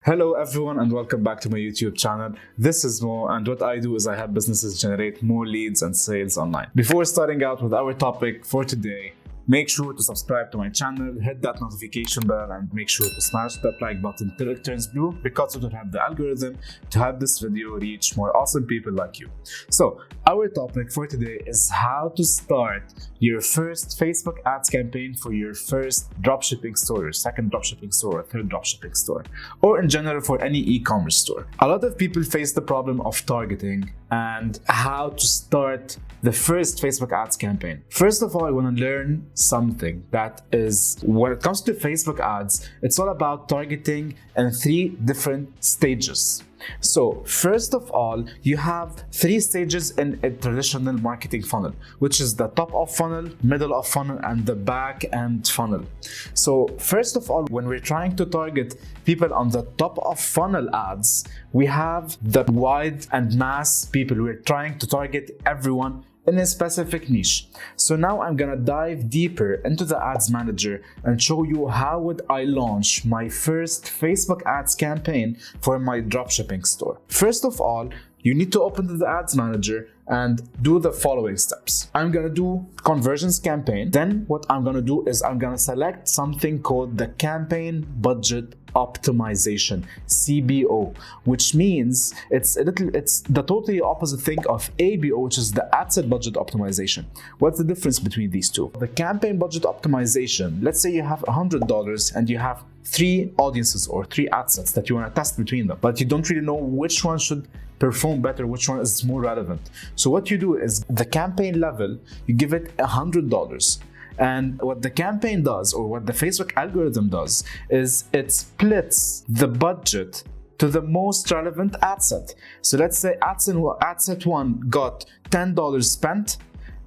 Hello everyone and welcome back to my YouTube channel. This is Mo, and what I do is I help businesses generate more leads and sales online. Before starting out with our topic for today, make sure to subscribe to my channel, hit that notification bell, and make sure to smash that like button till it turns blue, because it will help the algorithm to have this video reach more awesome people like you. So our topic for today is how to start your first Facebook ads campaign for your first dropshipping store, your second dropshipping store, or third dropshipping store, or in general for any e-commerce store. A lot of people face the problem of targeting and how to start the first Facebook ads campaign. First of all, I want to learn something that is, when it comes to Facebook ads, it's all about targeting in 3 different stages. So first of all, you have 3 stages in a traditional marketing funnel, which is the top of funnel, middle of funnel, and the back end funnel. So first of all, when we're trying to target people on the top of funnel ads, we have the wide and mass people. We're trying to target everyone in a specific niche. So now I'm gonna dive deeper into the ads manager and show you how would I launch my first Facebook ads campaign for my dropshipping store. First of all, you need to open the ads manager and do the following steps. I'm gonna do conversions campaign. Then what I'm gonna do is I'm gonna select something called the campaign budget optimization, CBO, which means it's the totally opposite thing of ABO, which is the ad set budget optimization. What's the difference between these two? The campaign budget optimization, let's say you have $100 and you have 3 audiences or 3 ad sets that you want to test between them, but you don't really know which one should perform better, which one is more relevant. So what you do is the campaign level, you give it $100. And what the campaign does, or what the Facebook algorithm does, is it splits the budget to the most relevant ad set. So let's say ad set 1 got $10 spent,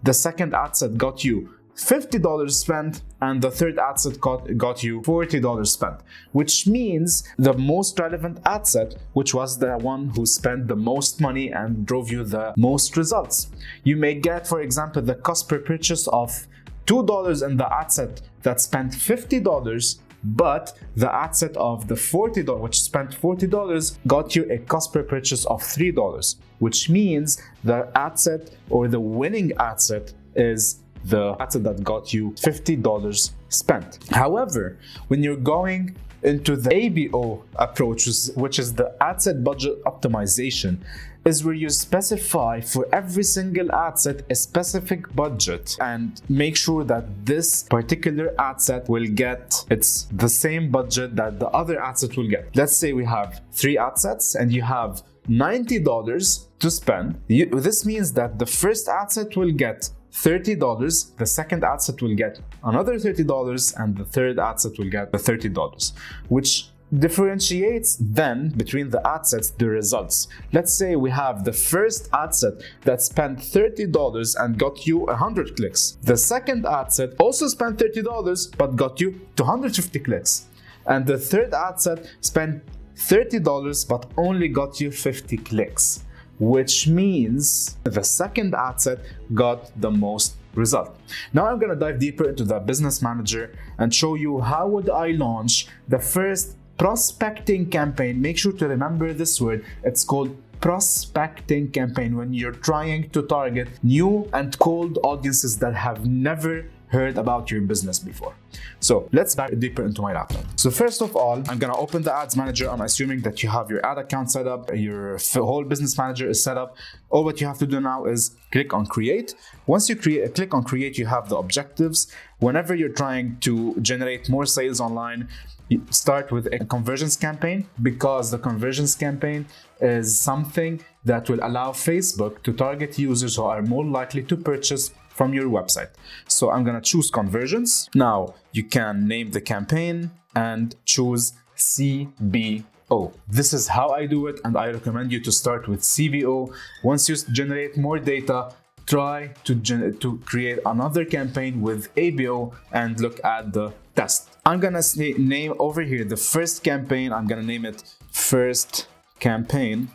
the second ad set got you $50 spent, and the third ad set got you $40 spent, which means the most relevant ad set, which was the one who spent the most money and drove you the most results. You may get, for example, the cost per purchase of $2 in the ad set that spent $50, but the ad set of the $40, which spent $40, got you a cost per purchase of $3, which means the ad set, or the winning ad set, is the ad set that got you $50 spent. However, when you're going into the ABO approach, which is the ad set budget optimization, is where you specify for every single ad set a specific budget and make sure that this particular ad set will get the same budget that the other ad set will get. Let's say we have 3 ad sets and you have $90 to spend. This means that the first ad set will get $30, the second ad set will get another $30, and the third ad set will get the $30, which differentiates then between the ad sets the results. Let's say we have the first ad set that spent $30 and got you 100 clicks. The second ad set also spent $30 but got you 250 clicks. And the third ad set spent $30 but only got you 50 clicks, which means the second ad set got the most result. Now I'm gonna dive deeper into the business manager and show you how would I launch the first prospecting campaign. Make sure to remember this word. It's called prospecting campaign, when you're trying to target new and cold audiences that have never heard about your business before. So let's dive deeper into my laptop. So first of all, I'm gonna open the ads manager. I'm assuming that you have your ad account set up, your whole business manager is set up. All what you have to do now is click on create. Once you click on create, you have the objectives. Whenever you're trying to generate more sales online, you start with a conversions campaign, because the conversions campaign is something that will allow Facebook to target users who are more likely to purchase from your website. So I'm gonna choose conversions. Now you can name the campaign and choose CBO. This is how I do it, and I recommend you to start with CBO. Once you generate more data, try to create another campaign with ABO and look at the test. I'm gonna name over here the first campaign. I'm gonna name it first campaign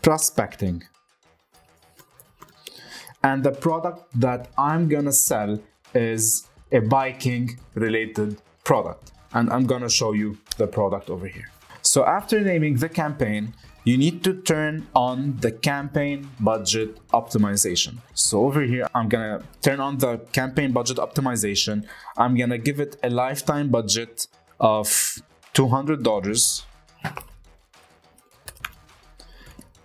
prospecting. And the product that I'm gonna sell is a biking related product. and I'm gonna show you the product over here. So after naming the campaign, you need to turn on the campaign budget optimization. So over here, I'm gonna turn on the campaign budget optimization. I'm gonna give it a lifetime budget of $200.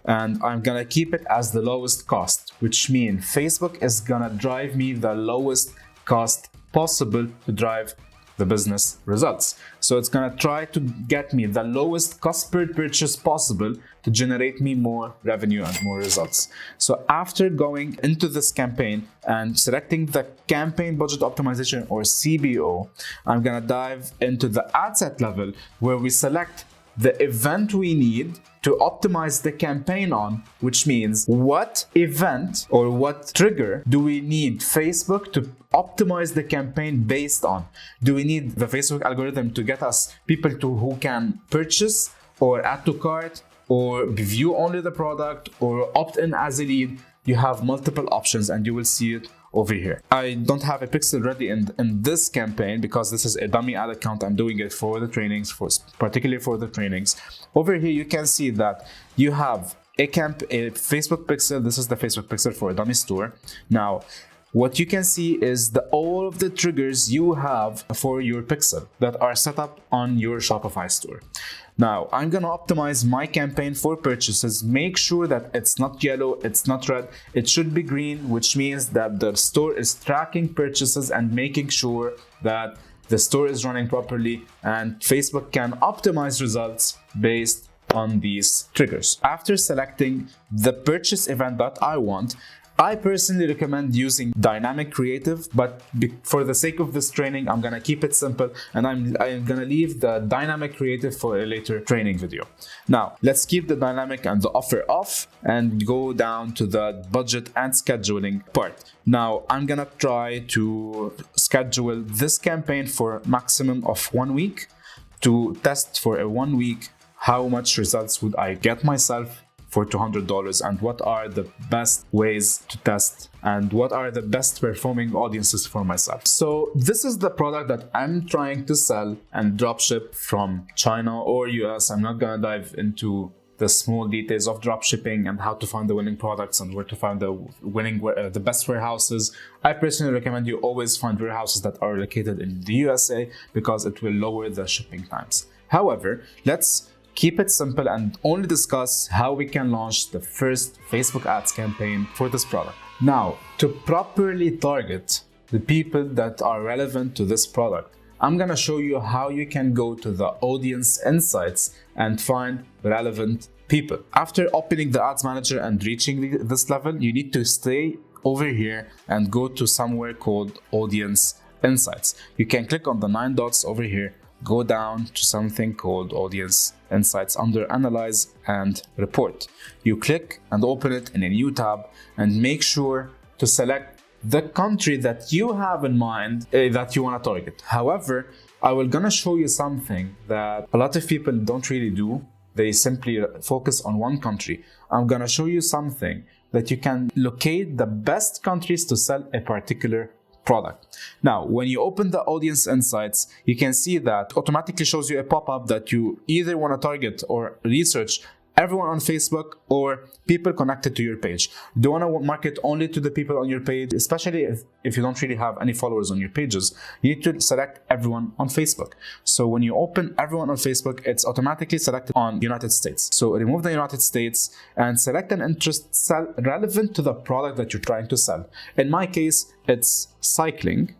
And I'm gonna keep it as the lowest cost, which means Facebook is gonna drive me the lowest cost possible to drive the business results. So it's gonna try to get me the lowest cost per purchase possible to generate me more revenue and more results. So after going into this campaign and selecting the campaign budget optimization, or CBO, I'm gonna dive into the ad set level, where we select the event we need to optimize the campaign on, which means what event or what trigger do we need Facebook to optimize the campaign based on? Do we need the Facebook algorithm to get us people who can purchase or add to cart or view only the product or opt in as a lead? You have multiple options and you will see it over here. I don't have a pixel ready in this campaign because this is a dummy ad account. I'm doing it for the trainings, particularly for the trainings. Over here you can see that you have a Facebook pixel. This is the Facebook pixel for a dummy store. Now what you can see is all of the triggers you have for your pixel that are set up on your Shopify store. Now, I'm gonna optimize my campaign for purchases. Make sure that it's not yellow, it's not red, it should be green, which means that the store is tracking purchases and making sure that the store is running properly, and Facebook can optimize results based on these triggers. After selecting the purchase event that I want, I personally recommend using dynamic creative, but for the sake of this training, I'm gonna keep it simple, and I'm gonna leave the dynamic creative for a later training video. Now, let's keep the dynamic and the offer off and go down to the budget and scheduling part. Now, I'm gonna try to schedule this campaign for maximum of 1 week to test for a 1 week how much results would I get myself for $200, and what are the best ways to test and what are the best performing audiences for myself. So this is the product that I'm trying to sell and dropship from China or US. I'm not gonna dive into the small details of dropshipping and how to find the winning products and where to find the best warehouses. I personally recommend you always find warehouses that are located in the USA because it will lower the shipping times. However, let's keep it simple and only discuss how we can launch the first Facebook ads campaign for this product. Now, to properly target the people that are relevant to this product, I'm gonna show you how you can go to the audience insights and find relevant people. After opening the ads manager and reaching this level, you need to stay over here and go to somewhere called audience insights. You can click on the 9 dots over here, go down to something called audience insights under analyze and report. You click and open it in a new tab and make sure to select the country that you have in mind that you want to target. However, I will gonna show you something that a lot of people don't really do. They simply focus on one country. I'm gonna show you something that you can locate the best countries to sell a particular product. Now, when you open the audience insights, you can see that automatically shows you a pop-up that you either want to target or research everyone on Facebook or people connected to your page. Do you want to market only to the people on your page, especially if you don't really have any followers on your pages? You need to select everyone on Facebook. So when you open everyone on Facebook, it's automatically selected on United States. So remove the United States and select an interest cell relevant to the product that you're trying to sell. In my case, it's cycling.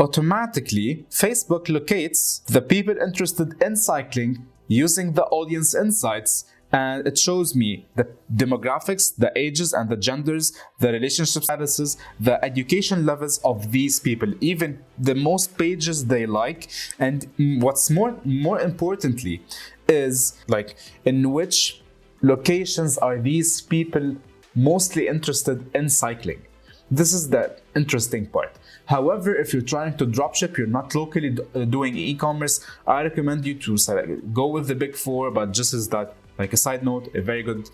Automatically, Facebook locates the people interested in cycling using the audience insights, and it shows me the demographics, the ages and the genders, the relationship statuses, the education levels of these people, even the most pages they like. And what's more importantly is like in which locations are these people mostly interested in cycling. This is the interesting part. However, if you're trying to dropship, you're not locally doing e-commerce, I recommend you to go with the big four, but just as that, like a side note, a very good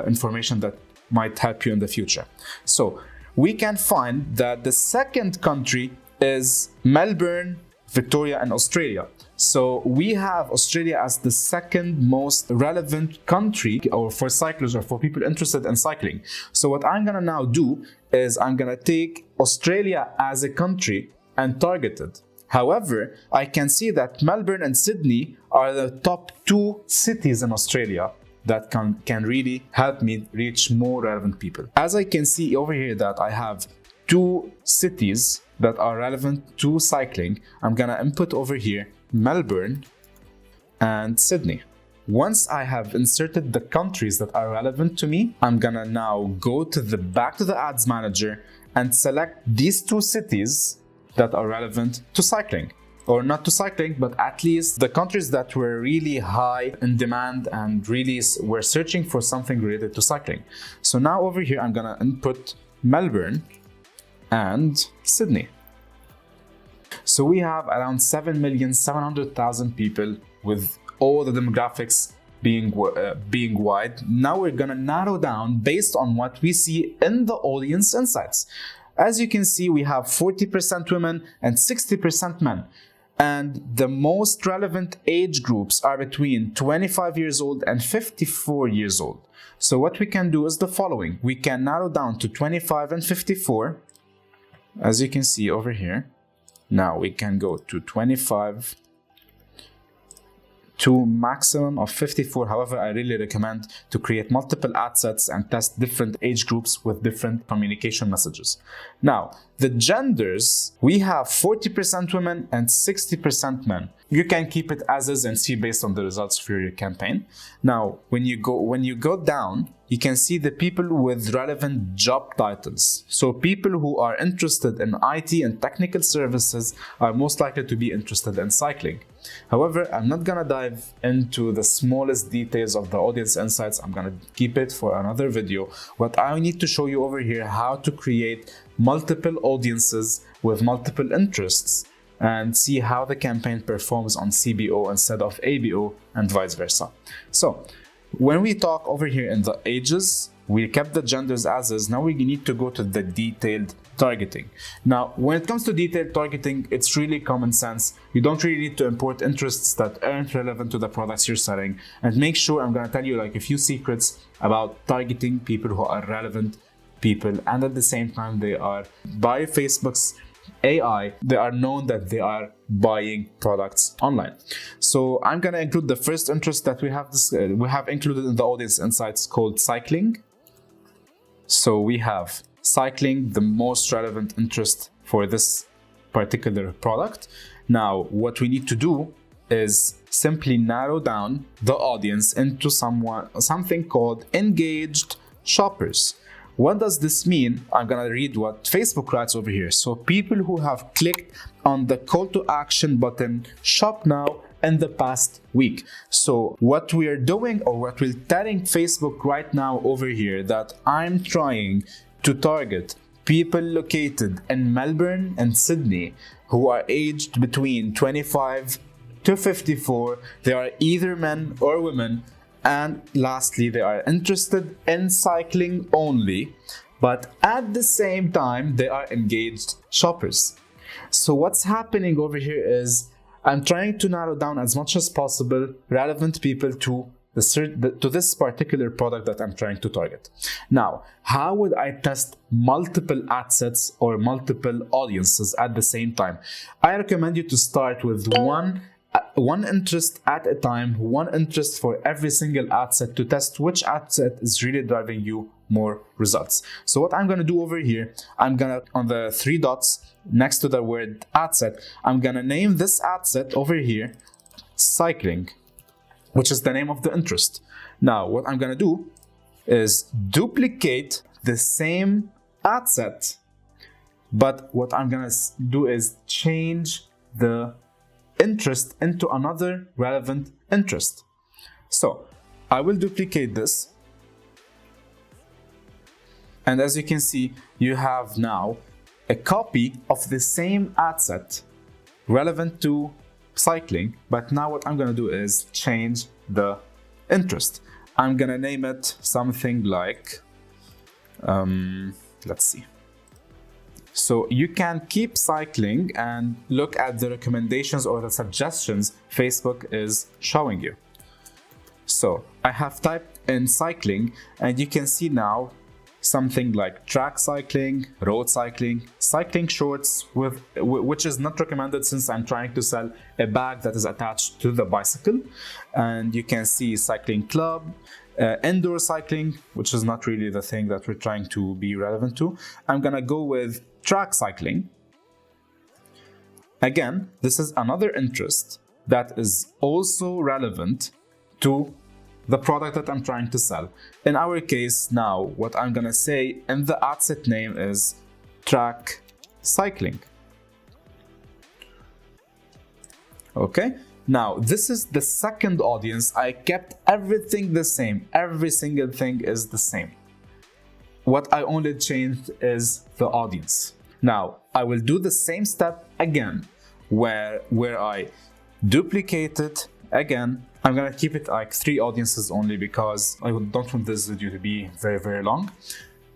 information that might help you in the future. So we can find that the second country is Melbourne, Victoria, and Australia. So we have Australia as the second most relevant country or for cyclists or for people interested in cycling. So what I'm gonna now do is I'm gonna take Australia as a country and target it. However, I can see that Melbourne and Sydney are the top 2 cities in Australia that can really help me reach more relevant people. As I can see over here that I have 2 cities that are relevant to cycling, I'm gonna input over here Melbourne and Sydney. Once I have inserted the countries that are relevant to me, I'm gonna now go to back to the ads manager and select these 2 cities that are relevant to cycling. Or not to cycling, but at least the countries that were really high in demand and really were searching for something related to cycling. So now over here, I'm gonna input Melbourne and Sydney. So we have around 7,700,000 people with all the demographics being wide. Now we're gonna narrow down based on what we see in the audience insights. As you can see, we have 40% women and 60% men. And the most relevant age groups are between 25 years old and 54 years old. So what we can do is the following. We can narrow down to 25 and 54, as you can see over here. Now we can go to 25 to maximum of 54. However, I really recommend to create multiple ad sets and test different age groups with different communication messages. Now, the genders, we have 40% women and 60% men. You can keep it as is and see based on the results for your campaign. Now, when you go down, you can see the people with relevant job titles. So people who are interested in IT and technical services are most likely to be interested in cycling. However, I'm not gonna dive into the smallest details of the audience insights. I'm gonna keep it for another video. What I need to show you over here, how to create multiple audiences with multiple interests and see how the campaign performs on CBO instead of ABO and vice versa. So when we talk over here in the ages, we kept the genders as is. Now we need to go to the detailed targeting. Now, when it comes to detailed targeting, it's really common sense. You don't really need to import interests that aren't relevant to the products you're selling. And make sure, I'm gonna tell you like a few secrets about targeting people who are relevant people, and at the same time they are, by Facebook's AI, they are known that they are buying products online. So I'm gonna include the first interest that we have included in the audience insights called cycling. So we have cycling, the most relevant interest for this particular product. Now, what we need to do is simply narrow down the audience into something called engaged shoppers. What does this mean? I'm gonna read what Facebook writes over here. So people who have clicked on the call to action button, shop now, in the past week. So what we are doing, or what we're telling Facebook right now over here, that I'm trying to target people located in Melbourne and Sydney who are aged between 25 to 54. They are either men or women. And lastly, they are interested in cycling only, but at the same time, they are engaged shoppers. So what's happening over here is I'm trying to narrow down as much as possible relevant people to this particular product that I'm trying to target. Now, how would I test multiple ad sets or multiple audiences at the same time? I recommend you to start with one interest at a time, one interest for every single ad set to test which ad set is really driving you more results. So what I'm going to do over here, I'm going to, on the 3 dots next to the word ad set, I'm going to name this ad set over here cycling, which is the name of the interest. Now, what I'm going to do is duplicate the same ad set, but what I'm going to do is change the interest into another relevant interest. So I will duplicate this, and as you can see, you have now a copy of the same ad set relevant to cycling, but now what I'm gonna do is change the interest. I'm gonna name it something like let's see, So you can keep cycling and look at the recommendations or the suggestions Facebook is showing you. So I have typed in cycling, and you can see now something like track cycling, road cycling, cycling shorts, which is not recommended since I'm trying to sell a bag that is attached to the bicycle. And you can see cycling club, indoor cycling, which is not really the thing that we're trying to be relevant to. I'm gonna go with track cycling. Again, this is another interest that is also relevant to the product that I'm trying to sell. In our case now, what I'm gonna say in the ad set name is track cycling. Okay, now this is the second audience. I kept everything the same. Every single thing is the same. What I only changed is the audience. Now, I will do the same step again, where I duplicate it again. I'm gonna keep it like 3 audiences only because I don't want this video to be very, very long.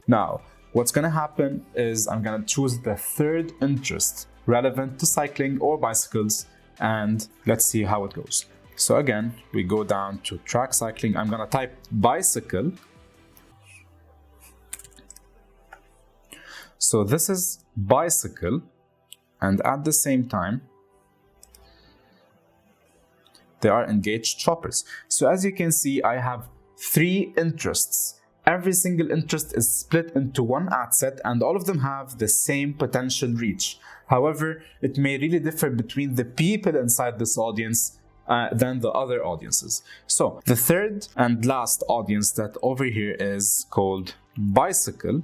Now, what's gonna happen is I'm gonna choose the third interest relevant to cycling or bicycles, and let's see how it goes. So again, we go down to track cycling. I'm gonna type bicycle. So this is bicycle, and at the same time, they are engaged shoppers. So as you can see, I have 3 interests. Every single interest is split into one ad set, and all of them have the same potential reach. However, it may really differ between the people inside this audience than the other audiences. So the third and last audience that over here is called bicycle.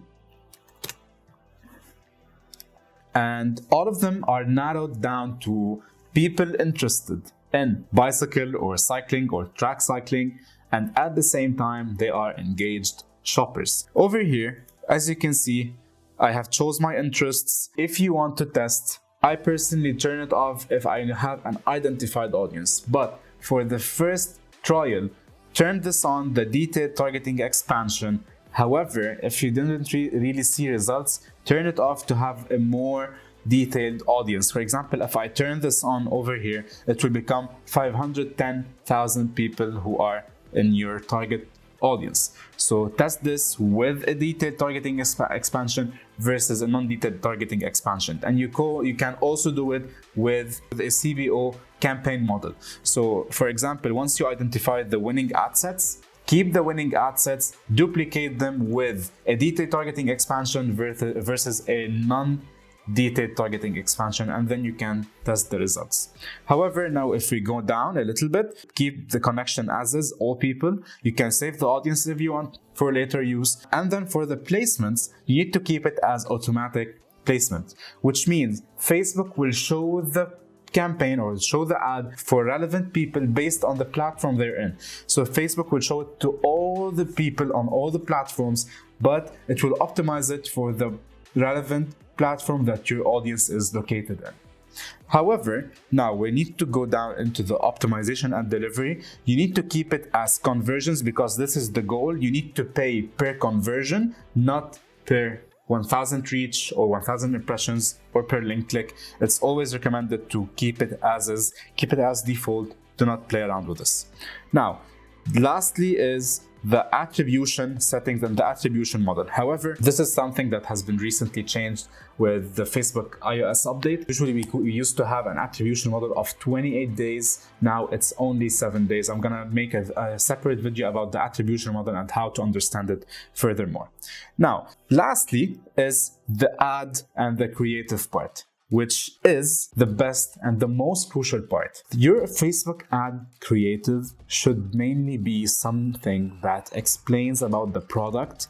And all of them are narrowed down to people interested in bicycle or cycling or track cycling, and at the same time they are engaged shoppers. Over here, as you can see, I have chose my interests. If you want to test, I personally turn it off if I have an identified audience, but for the first trial, turn this on, the detailed targeting expansion. However, if you didn't really see results, turn it off to have a more detailed audience. For example, if I turn this on over here, it will become 510,000 people who are in your target audience. So test this with a detailed targeting expansion versus a non-detailed targeting expansion. And you can also do it with a CBO campaign model. So for example, once you identify the winning ad sets, keep the winning ad sets, duplicate them with a detailed targeting expansion versus a non-detailed targeting expansion, and then you can test the results. However, now if we go down a little bit, keep the connection as is, all people. You can save the audience if you want for later use. And then for the placements, you need to keep it as automatic placement, which means Facebook will show the campaign or show the ad for relevant people based on the platform they're in. So Facebook will show it to all the people on all the platforms, but it will optimize it for the relevant platform that your audience is located in. However, now we need to go down into the optimization and delivery. You need to keep it as conversions because this is the goal. You need to pay per conversion, not per 1,000 reach or 1,000 impressions or per link click. It's always recommended to keep it as is, keep it as default. Do not play around with this. Now, lastly is the attribution settings and the attribution model. However, this is something that has been recently changed with the Facebook iOS update. Usually we used to have an attribution model of 28 days. Now it's only 7 days. I'm gonna make a separate video about the attribution model and how to understand it furthermore. Now, lastly is the ad and the creative part, which is the best and the most crucial part. Your Facebook ad creative should mainly be something that explains about the product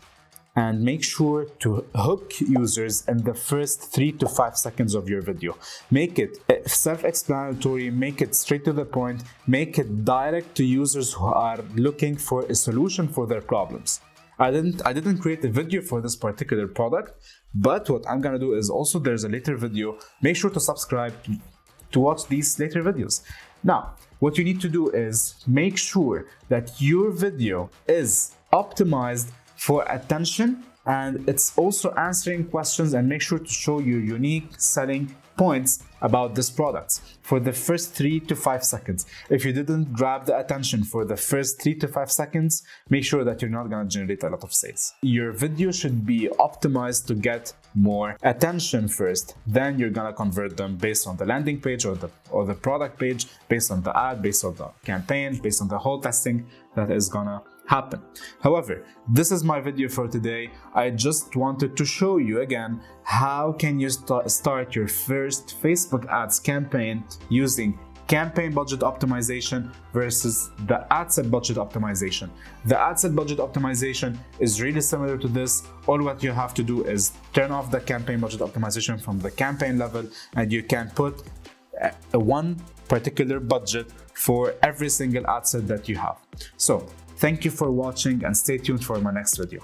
and make sure to hook users in the first 3 to 5 seconds of your video. Make it self-explanatory, make it straight to the point, make it direct to users who are looking for a solution for their problems. I didn't create a video for this particular product, but what I'm gonna do is also there's a later video. Make sure to subscribe to watch these later videos. Now, what you need to do is make sure that your video is optimized for attention And it's also answering questions and make sure to show your unique selling points about this product for the first 3 to 5 seconds. If you didn't grab the attention for the first 3 to 5 seconds, make sure that you're not going to generate a lot of sales. Your video should be optimized to get more attention first, then you're going to convert them based on the landing page or the product page, based on the ad, based on the campaign, based on the whole testing that is gonna happen. However, this is my video for today. I just wanted to show you again how can you start your first Facebook ads campaign using campaign budget optimization versus the ad set budget optimization. The ad set budget optimization is really similar to this. All what you have to do is turn off the campaign budget optimization from the campaign level, and you can put one particular budget for every single ad set that you have. So thank you for watching and stay tuned for my next video.